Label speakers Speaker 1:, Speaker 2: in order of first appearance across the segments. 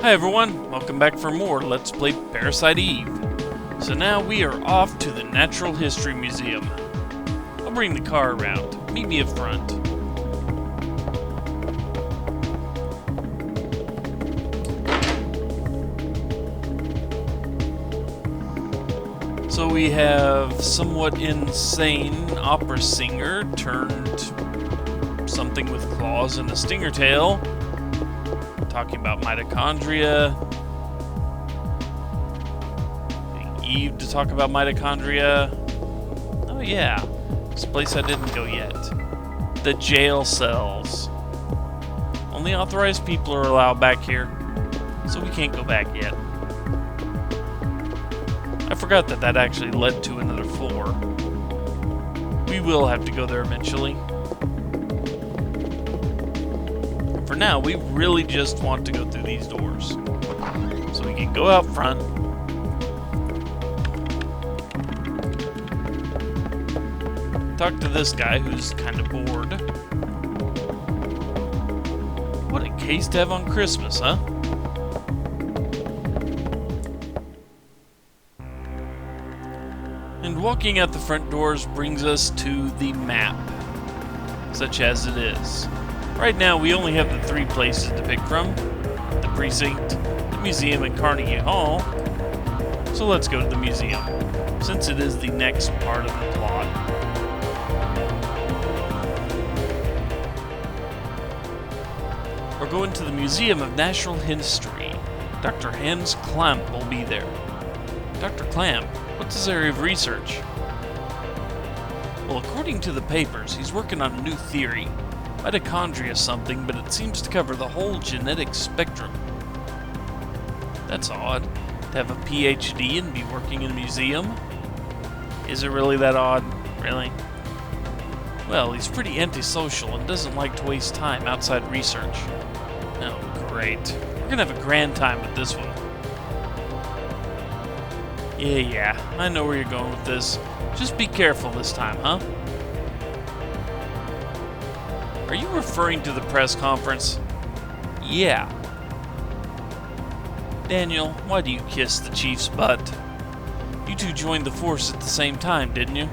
Speaker 1: Hi everyone, welcome back for more Let's Play Parasite Eve. So now we are off to the Natural History Museum. I'll bring the car around. Meet me up front. So we have somewhat insane opera singer turned something with claws and a stinger tail. Talking about mitochondria. Eve to talk about mitochondria. Oh yeah, this place I didn't go yet. The jail cells. Only authorized people are allowed back here, so we can't go back yet. I forgot that that actually led to another floor. We will have to go there eventually. For now, we really just want to go through these doors. So we can go out front. Talk to this guy who's kind of bored. What a case to have on Christmas, huh? And walking out the front doors brings us to the map, such as it is. Right now, we only have the three places to pick from: the precinct, the museum, and Carnegie Hall. So let's go to the museum, since it is the next part of the plot. We're going to the Museum of Natural History. Dr. Hans Klamp will be there. Dr. Klamp, what's his area of research? Well, according to the papers, he's working on a new theory. Mitochondria something, but it seems to cover the whole genetic spectrum. That's odd, to have a PhD and be working in a museum. Is it really that odd? Really? Well, he's pretty antisocial and doesn't like to waste time outside research. Oh, great. We're gonna have a grand time with this one. Yeah, I know where you're going with this. Just be careful this time, huh? Are you referring to the press conference? Yeah. Daniel, why do you kiss the chief's butt? You two joined the force at the same time, didn't you?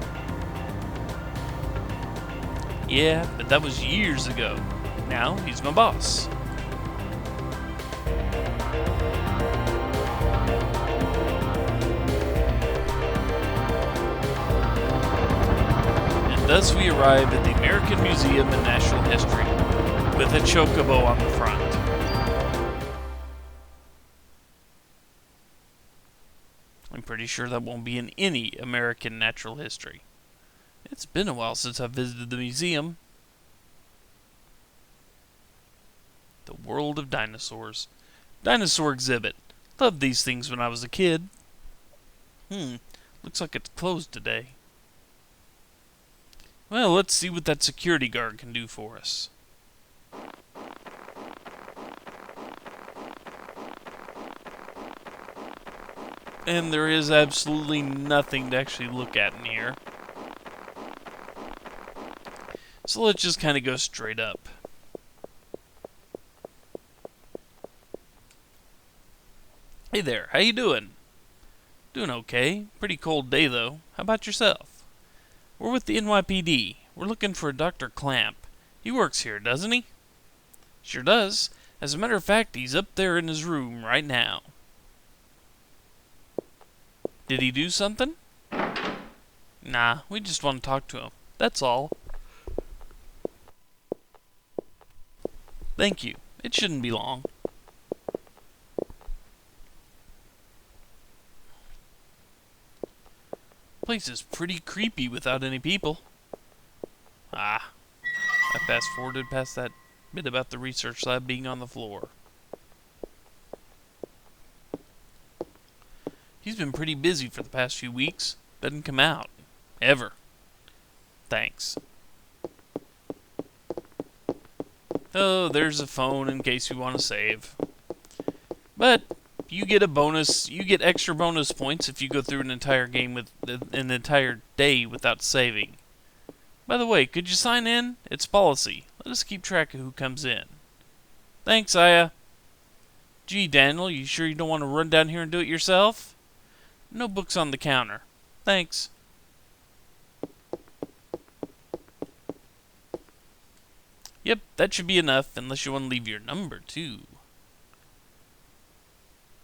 Speaker 1: Yeah, but that was years ago. Now he's my boss. Thus we arrive at the American Museum in Natural History, with a chocobo on the front. I'm pretty sure that won't be in any American natural history. It's been a while since I've visited the museum. The World of Dinosaurs. Dinosaur exhibit. Loved these things when I was a kid. Looks like it's closed today. Well, let's see what that security guard can do for us. And there is absolutely nothing to actually look at in here. So let's just kind of go straight up. Hey there, how you doing? Doing okay. Pretty cold day though. How about yourself? We're with the NYPD. We're looking for a Dr. Klamp. He works here, doesn't he? Sure does. As a matter of fact, he's up there in his room right now. Did he do something? Nah, we just want to talk to him. That's all. Thank you. It shouldn't be long. Place is pretty creepy without any people. I fast-forwarded past that bit about the research lab being on the floor. He's been pretty busy for the past few weeks. Doesn't come out. Ever. Thanks. Oh, there's a phone in case you want to save. But you get a bonus. You get extra bonus points if you go through an entire game with an entire day without saving. By the way, could you sign in? It's policy. Let us keep track of who comes in. Thanks, Aya. Gee, Daniel, you sure you don't want to run down here and do it yourself? No books on the counter. Thanks. Yep, that should be enough, unless you want to leave your number, too.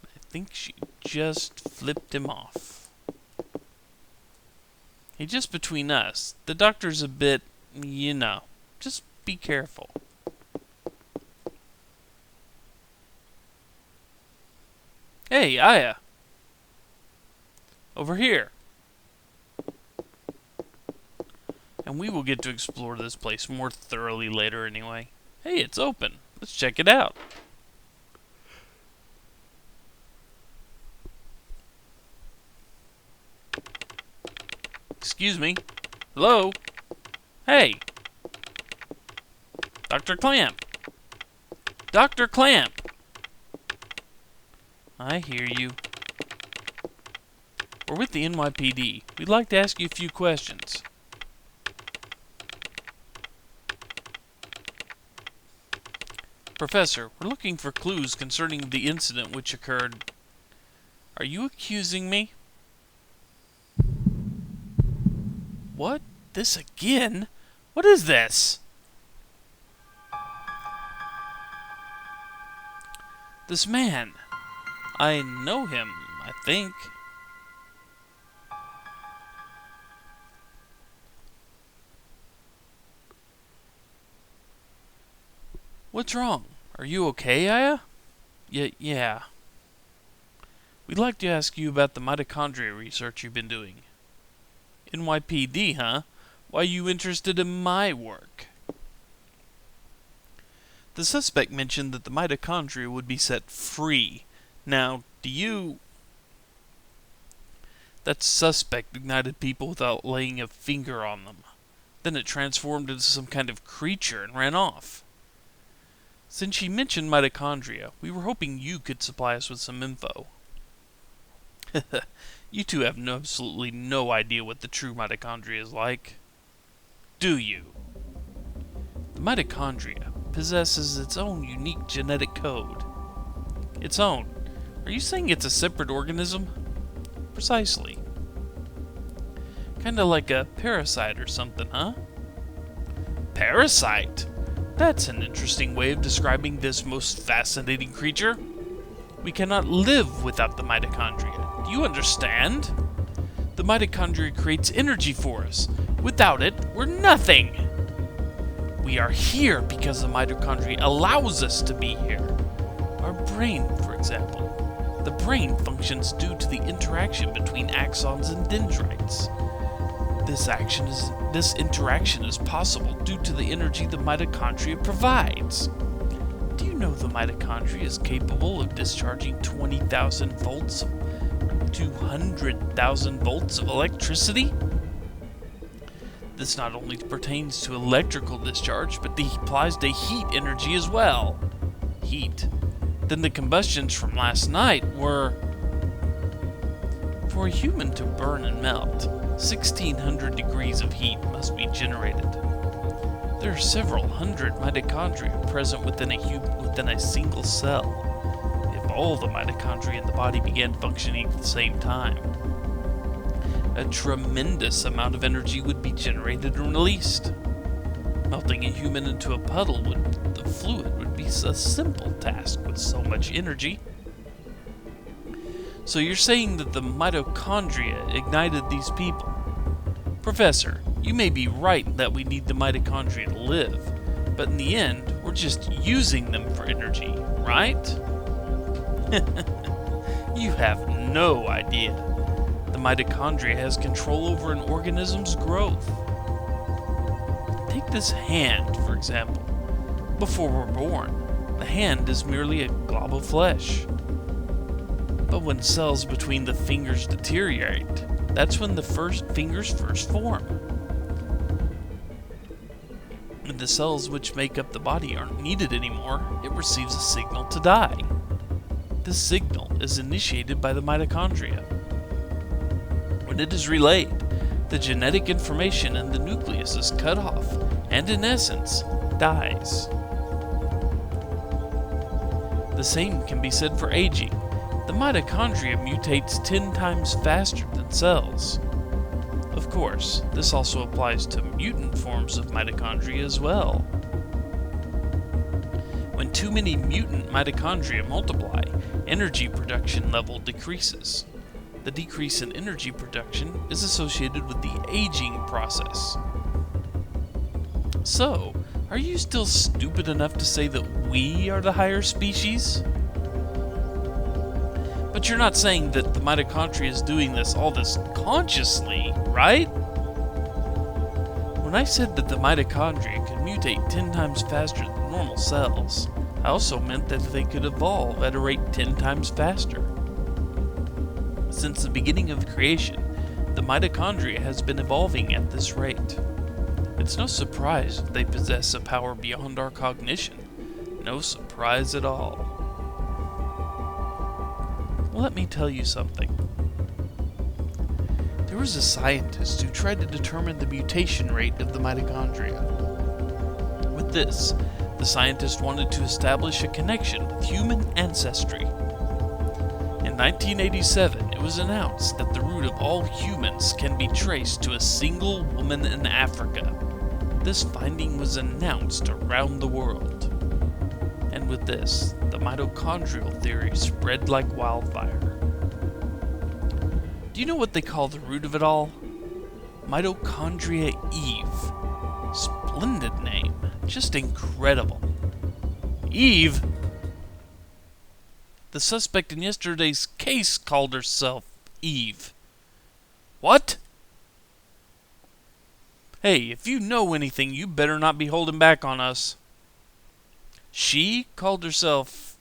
Speaker 1: I think she just flipped him off. Hey, just between us, the doctor's a bit, just be careful. Hey, Aya. Over here. And we will get to explore this place more thoroughly later anyway. Hey, it's open. Let's check it out. Excuse me. Hello? Hey. Dr. Klamp. Dr. Klamp. I hear you. We're with the NYPD. We'd like to ask you a few questions. Professor, we're looking for clues concerning the incident which occurred. Are you accusing me? What? This again? What is this? This man. I know him, I think. What's wrong? Are you okay, Aya? Yeah. We'd like to ask you about the mitochondria research you've been doing. NYPD, huh? Why are you interested in my work? The suspect mentioned that the mitochondria would be set free. Now, That suspect ignited people without laying a finger on them. Then it transformed into some kind of creature and ran off. Since she mentioned mitochondria, we were hoping you could supply us with some info. You two have absolutely no idea what the true mitochondria is like. Do you? The mitochondria possesses its own unique genetic code. Its own. Are you saying it's a separate organism? Precisely. Kinda like a parasite or something, huh? Parasite? That's an interesting way of describing this most fascinating creature. We cannot live without the mitochondria. Do you understand? The mitochondria creates energy for us. Without it, we're nothing. We are here because the mitochondria allows us to be here. Our brain, for example. The brain functions due to the interaction between axons and dendrites. This interaction is possible due to the energy the mitochondria provides. Do you know the mitochondria is capable of discharging 20,000 volts, 200,000 volts of electricity? This not only pertains to electrical discharge, but applies to heat energy as well. Heat. Then the combustions from last night were... For a human to burn and melt, 1,600 degrees of heat must be generated. There are several hundred mitochondria present within a single cell. If all the mitochondria in the body began functioning at the same time, a tremendous amount of energy would be generated and released. Melting a human into a puddle with the fluid would be a simple task with so much energy. So you're saying that the mitochondria ignited these people? Professor, you may be right that we need the mitochondria to live, but in the end, we're just using them for energy, right? You have no idea. The mitochondria has control over an organism's growth. Take this hand, for example. Before we're born, the hand is merely a glob of flesh. But when cells between the fingers deteriorate, that's when the fingers first form. When the cells which make up the body aren't needed anymore, it receives a signal to die. This signal is initiated by the mitochondria. When it is relayed, the genetic information in the nucleus is cut off and, in essence, dies. The The same can be said for aging. The mitochondria mutates 10 times faster than cells. Of course, this also applies to mutant forms of mitochondria as well. When too many mutant mitochondria multiply, energy production level decreases. The decrease in energy production is associated with the aging process. So, are you still stupid enough to say that we are the higher species? But you're not saying that the mitochondria is doing all this consciously, right? When I said that the mitochondria could mutate 10 times faster than normal cells, I also meant that they could evolve at a rate 10 times faster. Since the beginning of creation, the mitochondria has been evolving at this rate. It's no surprise that they possess a power beyond our cognition. No surprise at all. Let me tell you something. There was a scientist who tried to determine the mutation rate of the mitochondria. With this, the scientist wanted to establish a connection with human ancestry. In 1987, it was announced that the root of all humans can be traced to a single woman in Africa. This finding was announced around the world. And with this, the mitochondrial theory spread like wildfire. Do you know what they call the root of it all? Mitochondria Eve. Splendid name. Just incredible. Eve? The suspect in yesterday's case called herself Eve. What? Hey, if you know anything, you better not be holding back on us. She called herself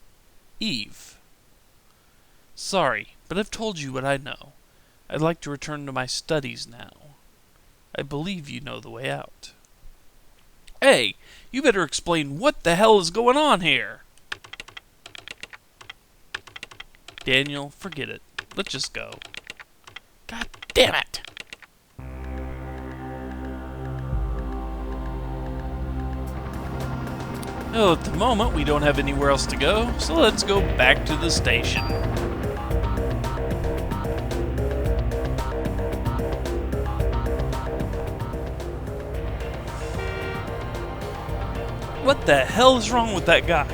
Speaker 1: Eve. Sorry, but I've told you what I know. I'd like to return to my studies now. I believe you know the way out. Hey, you better explain what the hell is going on here. Daniel, forget it. Let's just go. God damn it! Well, at the moment, we don't have anywhere else to go, so let's go back to the station. What the hell is wrong with that guy?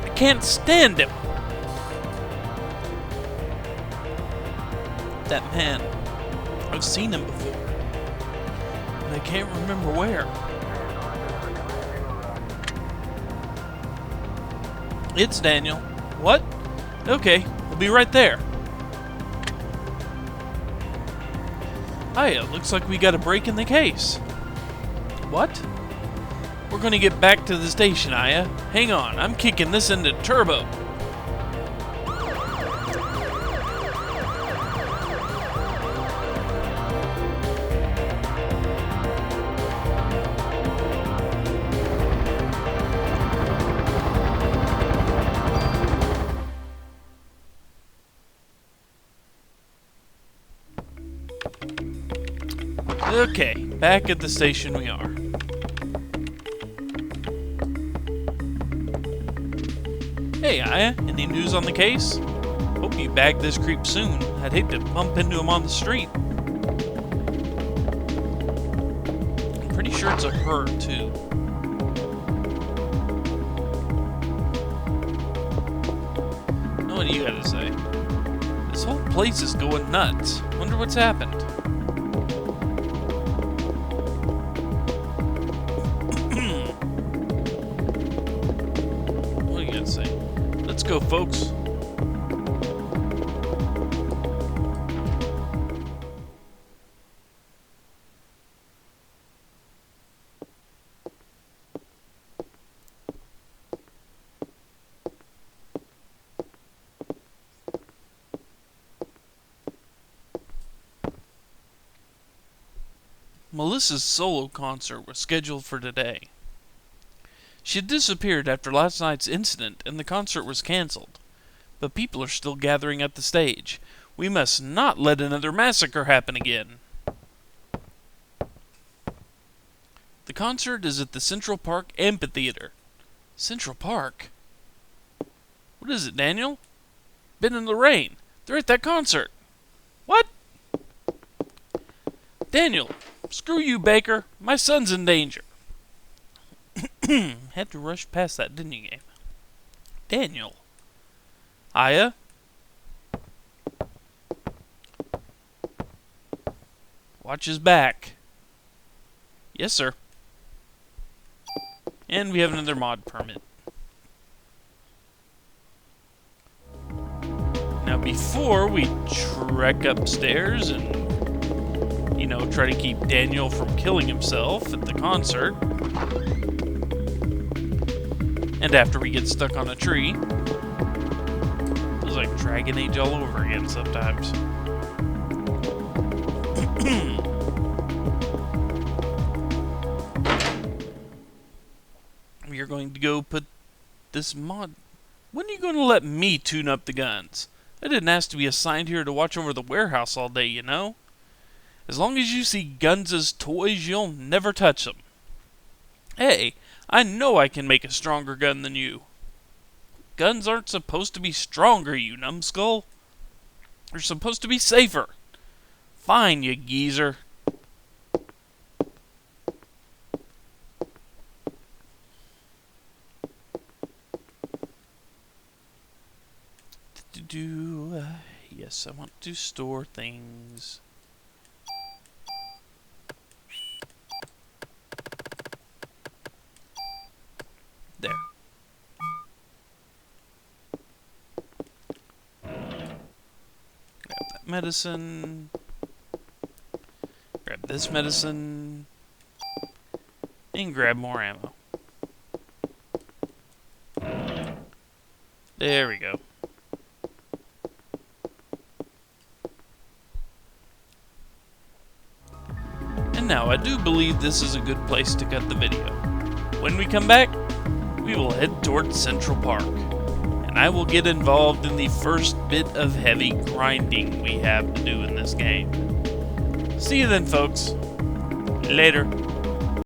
Speaker 1: I can't stand him! That man. I've seen him before. And I can't remember where. It's Daniel. What? Okay, we'll be right there. Hiya, looks like we got a break in the case. What? We're gonna get back to the station, Aya. Hang on, I'm kicking this into turbo. Okay, back at the station we are. Hey, Aya, any news on the case? Hope you bag this creep soon. I'd hate to bump into him on the street. I'm pretty sure it's a her, too. What do you gotta say? This whole place is going nuts. Wonder what's happened. Let's go, folks. Melissa's solo concert was scheduled for today. She had disappeared after last night's incident and the concert was cancelled. But people are still gathering at the stage. We must not let another massacre happen again. The concert is at the Central Park Amphitheater. Central Park? What is it, Daniel? Ben and Lorraine. They're at that concert. What? Daniel, screw you, Baker. My son's in danger. Had to rush past that, didn't you, Game? Daniel. Aya? Watch his back. Yes, sir. And we have another mod permit. Now, before we trek upstairs and, try to keep Daniel from killing himself at the concert, and after we get stuck on a tree, feels like Dragon Age all over again sometimes. We are going to go put this mod... When are you going to let me tune up the guns? I didn't ask to be assigned here to watch over the warehouse all day, you know? As long as you see guns as toys, you'll never touch them. Hey, I know I can make a stronger gun than you. Guns aren't supposed to be stronger, you numbskull. They're supposed to be safer. Fine, you geezer. Yes, I want to store things. There. Grab that medicine. Grab this medicine. And grab more ammo. There we go. And now I do believe this is a good place to cut the video. When we come back, we will head towards Central Park, and I will get involved in the first bit of heavy grinding we have to do in this game. See you then, folks. Later.